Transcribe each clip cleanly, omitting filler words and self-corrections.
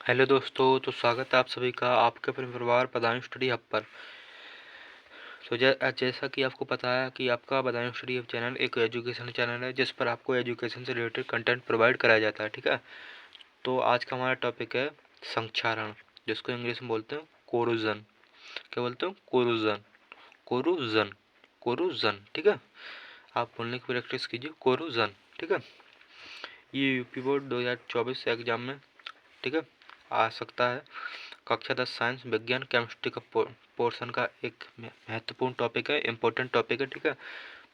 Hello दोस्तों, तो स्वागत है आप सभी का आपके अपने परिवार बदायूं स्टडी हब पर। तो जैसा कि आपको पता है कि आपका बदायूं स्टडी हब चैनल एक एजुकेशन चैनल है जिस पर आपको एजुकेशन से रिलेटेड कंटेंट प्रोवाइड कराया जाता है। ठीक है, तो आज का हमारा टॉपिक है संक्षारण, जिसको इंग्लिश में बोलते हैं कोरोजन। क्या बोलते हैं? Corrosion, corrosion, corrosion. ठीक है, आप बोलने की प्रैक्टिस कीजिए, कोरोजन। ठीक है, ये यूपी बोर्ड 2024 एग्जाम में, ठीक है, आ सकता है। कक्षा 10 साइंस विज्ञान केमिस्ट्री का पोर्शन का एक महत्वपूर्ण टॉपिक है, इम्पोर्टेंट टॉपिक है। ठीक है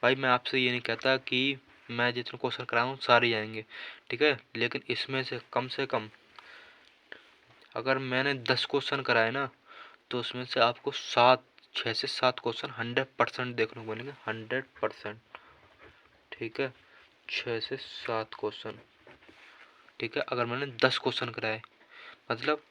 भाई, मैं आपसे ये नहीं कहता कि मैं जितने क्वेश्चन कराऊँ सारे आएंगे, ठीक है, लेकिन इसमें से कम अगर मैंने 10 क्वेश्चन कराए ना, तो उसमें से आपको 6 से 7 क्वेश्चन 100% देखने को मिलेंगे, 100%। ठीक है, 6 से 7 क्वेश्चन। ठीक है, अगर मैंने 10 क्वेश्चन कराए, मतलब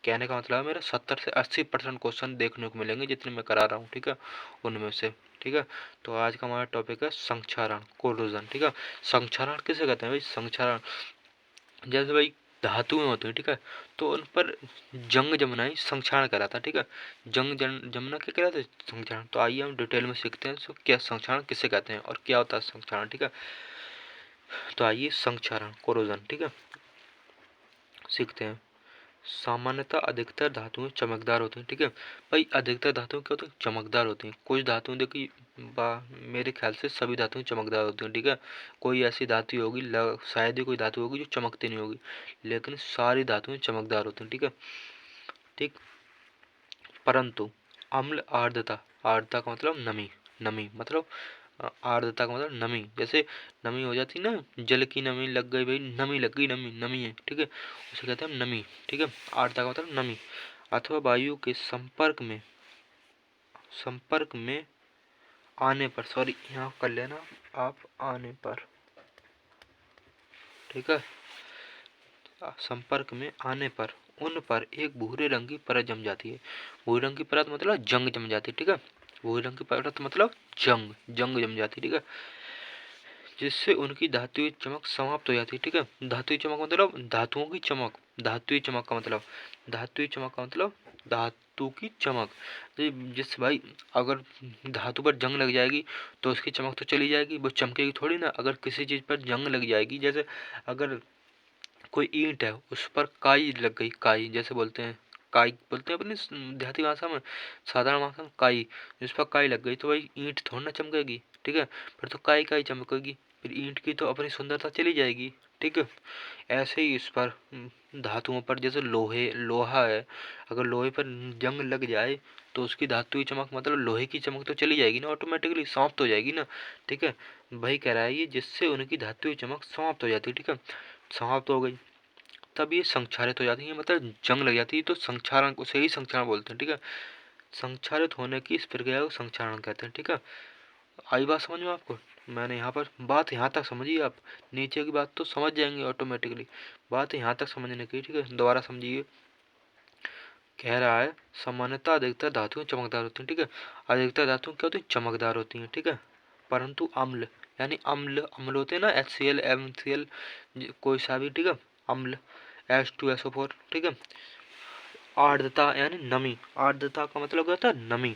कहने का मतलब है मेरा 70 से 80% क्वेश्चन देखने को मिलेंगे जितने मैं करा रहा हूँ। ठीक है, उनमें से। ठीक है, तो आज का हमारा टॉपिक है संक्षारण, कोरोजन। ठीक है, संक्षारण किसे कहते हैं भाई? संक्षारण जैसे भाई धातुएं होती हैं, ठीक है, तो उन पर जंग जमना ही संक्षारण कहलाता है। ठीक है, जमना क्या कहलाता है? संक्षारण। तो आइए हम डिटेल में सीखते हैं तो क्या संक्षारण किसे कहते हैं और क्या होता है संक्षारण। ठीक है, तो आइए संक्षारण, कोरोजन, ठीक है, सीखते हैं। सामान्यतः अधिकतर धातुएं चमकदार होती हैं। ठीक है भाई, अधिकतर धातुएं क्या होती हैं? चमकदार होती हैं। कुछ धातुएं देखिए, मेरे ख्याल से सभी धातुएं चमकदार होती हैं। ठीक है, कोई ऐसी धातु होगी, शायद ही कोई धातु होगी जो चमकती नहीं होगी, लेकिन सारी धातुएं चमकदार होती हैं। ठीक है, ठीक, परंतु अम्ल आर्द्रता, आर्द्रता का मतलब नमी, नमी मतलब आर्द्रता का मतलब नमी। जैसे नमी हो जाती ना, जल की नमी लग गई भाई, नमी लग गई, नमी, नमी है। ठीक है, उसे कहते हैं नमी। ठीक है, आर्द्रता का मतलब नमी। अथवा वायु के संपर्क में आने पर, सॉरी यहाँ कर लेना आप, आने पर। ठीक है, संपर्क में आने पर उन पर एक भूरे रंग की परत जम जाती है। भूरे रंग की परत मतलब जंग जम जाती है। ठीक है, भूरे रंग की परत मतलब जंग, जंग जम जाती है। ठीक है, जिससे उनकी धातुई चमक समाप्त हो जाती है। ठीक है, धातुई चमक मतलब धातुओं की चमक, धातुई चमक का मतलब, धातुई चमक का मतलब धातु की चमक। जिस भाई, अगर धातु पर जंग लग जाएगी तो उसकी चमक तो चली जाएगी, वो चमकेगी थोड़ी ना। अगर किसी चीज पर जंग लग जाएगी, जैसे अगर कोई ईंट है उस पर काई लग गई, काई जैसे बोलते हैं, काई बोलते हैं अपनी देहाती भाषा में, साधारण भाषा में काई, जिस पर काई लग गई तो भाई ईंट थोड़ी ना चमकेगी। ठीक है, फिर तो काई काई चमकेगी, फिर ईंट की तो अपनी सुंदरता चली जाएगी। ठीक है, ऐसे ही इस पर धातुओं पर, जैसे लोहा है, अगर लोहे पर जंग लग जाए तो उसकी धातु की चमक मतलब लोहे की चमक तो चली जाएगी ना, ऑटोमेटिकली समाप्त हो जाएगी ना। ठीक है, वही कह रहा है ये, जिससे उनकी धातु की चमक समाप्त हो जाती है। ठीक है, समाप्त हो गई तब ये संक्षारित हो जाती है, मतलब जंग लग जाती है, तो संक्षारण को से ही संक्षारण बोलते हैं। ठीक है, संक्षारित होने की इस प्रक्रिया को संक्षारण कहते हैं। ठीक है, आई बात समझ में आपको? मैंने यहाँ पर बात यहाँ तक समझिए, आप नीचे की बात तो समझ जाएंगे ऑटोमेटिकली, बात यहाँ तक समझने की। ठीक है, दोबारा समझिए। कह रहा है सामान्यतः अधिकतर धातुएं चमकदार होती हैं। ठीक है, अधिकतर धातुएं क्या होती हैं? चमकदार होती हैं। ठीक है, परंतु अम्ल, यानी अम्ल, अम्ल होते हैं ना, HCl, MCl, कोई सा भी। ठीक है, अम्ल, H2SO4। ठीक है, आर्द्रता यानी नमी, आर्द्रता का मतलब होता है नमी।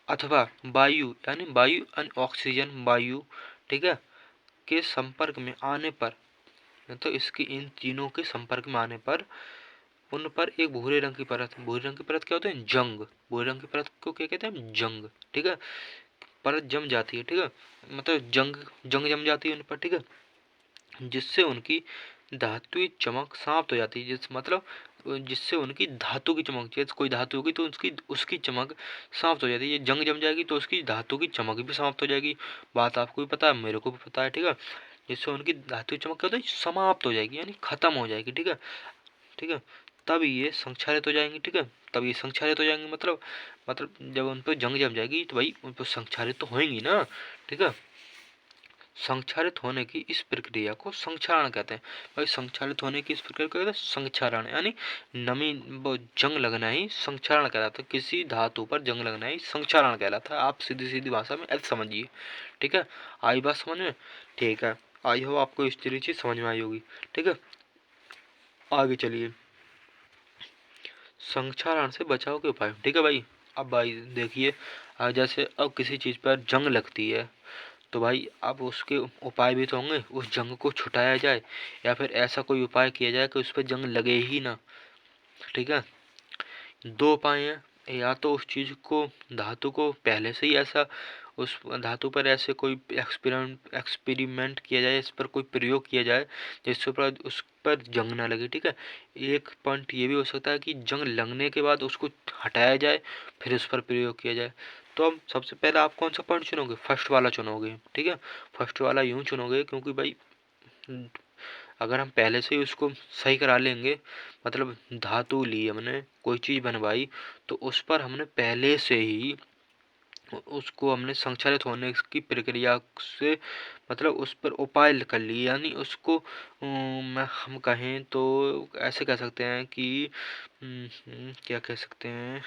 अथवा वायु, यानी वायु यानी ऑक्सीजन, वायु, ठीक है, के संपर्क में आने पर, तो इसकी इन तीनों के संपर्क में आने पर उन पर एक भूरे रंग की परत, भूरे रंग की परत क्या होता है? जंग। भूरे रंग की परत को क्या कहते हैं? जंग। ठीक है, परत जम जाती है। ठीक है, मतलब जंग, जंग जम जाती है उन पर। ठीक है, जिससे उनकी धातुई चमक समाप्त हो जाती है, जिस मतलब जिससे उनकी धातु की चमक, जैसे कोई धातु होगी तो उसकी उसकी चमक समाप्त हो जाती है। ये जंग जम जाएगी तो उसकी धातु की चमक भी समाप्त हो जाएगी। बात आपको भी पता है, मेरे को भी पता है। ठीक है, जिससे उनकी धातु की चमक क्या होता है? समाप्त हो जाएगी, यानी खत्म हो जाएगी। ठीक है, ठीक है, तब ये संक्षारित हो जाएंगे। ठीक है, तब ये संक्षारित हो जाएंगे, मतलब जब उन पर जंग जम जाएगी तो भाई उन पर संक्षारित तो होंगी ना। ठीक है, संक्षारित होने की इस प्रक्रिया को संक्षारण कहते हैं। भाई संक्षारित होने की इस प्रक्रिया को कहते हैं संक्षारण, यानी नमी, वो जंग लगना ही संक्षारण कहलाता है। किसी धातु पर जंग लगना ही संक्षारण कहलाता है। आप सीधी सीधी भाषा में ऐसे समझिए। ठीक है, आई बात समझ में? ठीक है, आई हो आपको इस चीज समझ में आई होगी। ठीक है, आगे चलिए। संक्षारण से बचाव के उपाय, ठीक है भाई। अब भाई देखिए, जैसे अब किसी चीज़ पर जंग लगती है तो भाई अब उसके उपाय भी तो होंगे, उस जंग को छुटाया जाए या फिर ऐसा कोई उपाय किया जाए कि उस पर जंग लगे ही ना, ठीक है। दो उपाय हैं, या तो उस चीज़ को, धातु को पहले से ही ऐसा, उस धातु पर ऐसे कोई एक्सपेरिमेंट किया जाए, इस पर कोई प्रयोग किया जाए जिससे पर उस पर जंग ना लगे, ठीक है। एक पॉइंट ये भी हो सकता है कि जंग लगने के बाद उसको हटाया जाए, फिर उस पर प्रयोग किया जाए। तो अब सबसे पहले आप कौन सा पॉइंट चुनोगे? फर्स्ट वाला चुनोगे, ठीक है। फर्स्ट वाला यूँ चुनोगे क्योंकि भाई अगर हम पहले से ही उसको सही करा लेंगे, मतलब धातु ली हमने, कोई चीज़ बनवाई, तो उस पर हमने पहले से ही उसको हमने संचालित होने की प्रक्रिया से, मतलब उस पर उपाय कर लिए, यानी उसको हम कहें तो ऐसे कह सकते हैं कि क्या कह सकते हैं,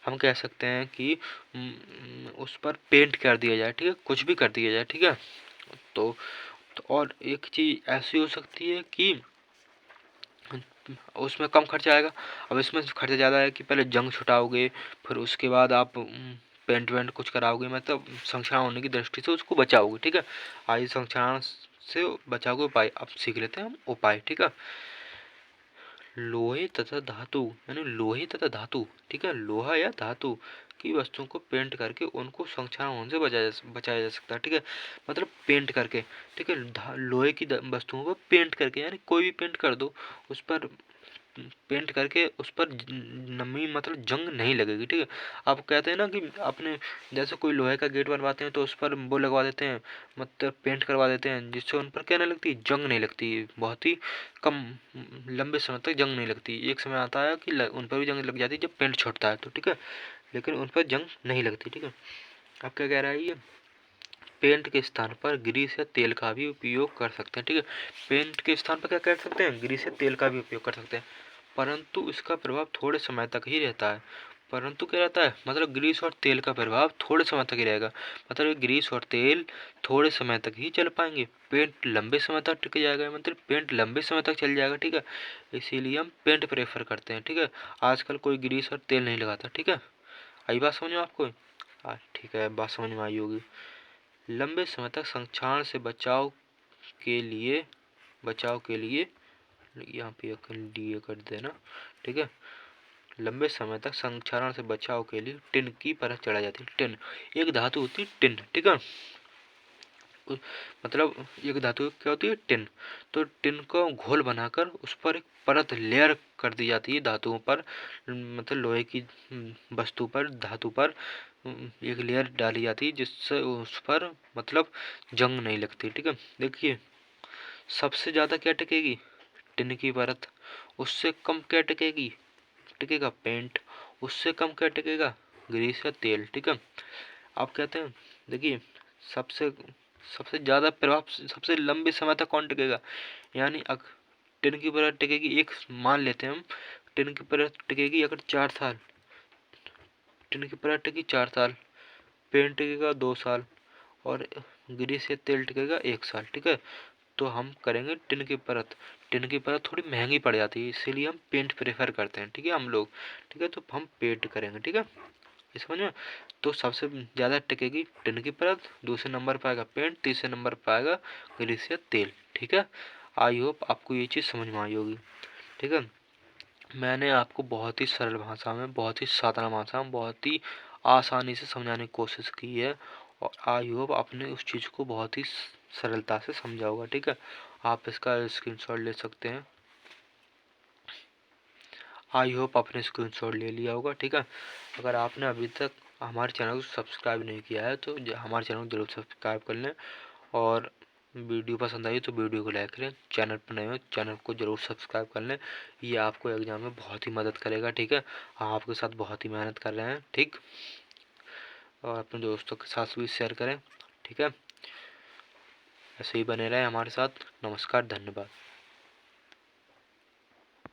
हम कह सकते हैं कि उस पर पेंट कर दिया जाए, ठीक है, कुछ भी कर दिया जाए, ठीक है। तो, और एक चीज़ ऐसी हो सकती है कि उसमें कम खर्चा आएगा। अब इसमें खर्चा ज़्यादा है कि पहले जंग छुटाओगे, फिर उसके बाद आप पेंट वेंट कुछ कराओगे, मतलब संक्षारण होने की दृष्टि से उसको बचाओगे, ठीक है। आइए संक्षारण से बचाव के उपाय अब सीख लेते हैं हम उपाय, ठीक है। लोहे तथा धातु, यानी लोहे तथा धातु, ठीक है, लोहा या धातु की वस्तुओं को पेंट करके उनको संक्षारण होने से बचाया जा सकता है, ठीक है। मतलब पेंट करके, ठीक है, लोहे की वस्तुओं को पेंट करके, यानी कोई भी पेंट कर दो उस पर, पेंट करके उस पर नमी, मतलब जंग नहीं लगेगी, ठीक है। आप कहते हैं ना कि अपने जैसे कोई लोहे का गेट बनवाते हैं तो उस पर वो लगवा देते हैं, मतलब पेंट करवा देते हैं, जिससे उन पर क्या नहीं लगती, जंग नहीं लगती, बहुत ही कम लंबे समय तक जंग नहीं लगती। एक समय आता है कि उन पर भी जंग लग जाती है जब पेंट छोड़ता है तो, ठीक है, लेकिन उन पर जंग नहीं लगती, ठीक है। अब क्या कह रहा है ये, पेंट के स्थान पर ग्रीस या तेल का भी उपयोग कर सकते हैं, ठीक है। पेंट के स्थान पर क्या कर सकते हैं, ग्रीस या तेल का भी उपयोग कर सकते हैं, परंतु इसका प्रभाव थोड़े समय तक ही रहता है। परंतु क्या रहता है, मतलब ग्रीस और तेल का प्रभाव थोड़े समय तक ही रहेगा, मतलब ग्रीस और तेल थोड़े समय तक ही चल पाएंगे, पेंट लंबे समय तक टिक जाएगा, मतलब पेंट लंबे समय तक चल जाएगा, ठीक है। इसीलिए हम पेंट प्रेफर करते हैं, ठीक है। आजकल कोई ग्रीस और तेल नहीं लगाता, ठीक है। आई बात समझ में आपको? ठीक है, बात समझ में आई होगी। लंबे समय तक संक्षारण से बचाव के लिए यहाँ पे डी कर देना, ठीक है। लंबे समय तक संक्षारण से बचाव के लिए टिन की परत चढ़ाई जाती है। टिन एक धातु होती है, टिन, ठीक है। मतलब एक धातु क्या होती है, टिन। तो टिन को घोल बनाकर उस पर एक परत, लेयर कर दी जाती है धातुओं पर, मतलब लोहे की वस्तु पर, धातु पर एक लेयर डाली जाती है जिससे उस पर मतलब जंग नहीं लगती, ठीक है। देखिए सबसे ज़्यादा क्या टिकेगी, टिन की परत। उससे कम क्या टिकेगी, टिकेगा पेंट। उससे कम क्या टिकेगा, ग्रीस या तेल, ठीक है। आप कहते हैं, देखिए सबसे सबसे ज़्यादा प्रभाव सबसे लंबे समय तक कौन टिकेगा, यानी टिन की परत टिकेगी, एक मान लेते हैं हम, टिन की परत टिकेगी अगर 4 साल, टिन की परत टिकी 4 साल, पेंट टिकेगा 2 साल, और ग्रीस या तेल टिकेगा 1 साल, ठीक है। तो हम करेंगे टिन की परत। टिन की परत थोड़ी महंगी पड़ जाती है, इसीलिए हम पेंट प्रेफर करते हैं, ठीक है, हम लोग, ठीक है। तो हम पेंट करेंगे, ठीक है, इस समझ में। तो सबसे ज़्यादा टिकेगी टिन की परत, दूसरे नंबर पर आएगा पेंट, तीसरे नंबर पर आएगा ग्रीस या तेल, ठीक है। आई होप आपको ये चीज़ समझ में आई होगी, ठीक है। मैंने आपको बहुत ही सरल भाषा में, बहुत ही साधारण भाषा में, बहुत ही आसानी से समझाने की कोशिश की है, और आई होप आपने उस चीज़ को बहुत ही सरलता से समझा होगा, ठीक है। आप इसका स्क्रीनशॉट ले सकते हैं। आई होप आपने स्क्रीनशॉट ले लिया होगा, ठीक है। अगर आपने अभी तक हमारे चैनल को सब्सक्राइब नहीं किया है तो हमारे चैनल को जरूर सब्सक्राइब कर लें, और वीडियो पसंद आई तो वीडियो को लाइक करें, चैनल पर नए हो चैनल को जरूर सब्सक्राइब कर लें। ये आपको एग्जाम में बहुत ही मदद करेगा, ठीक है। आपके साथ बहुत ही मेहनत कर रहे हैं, ठीक। और अपने दोस्तों के साथ भी शेयर करें, ठीक है। ऐसे ही बने रहें हमारे साथ। नमस्कार, धन्यवाद।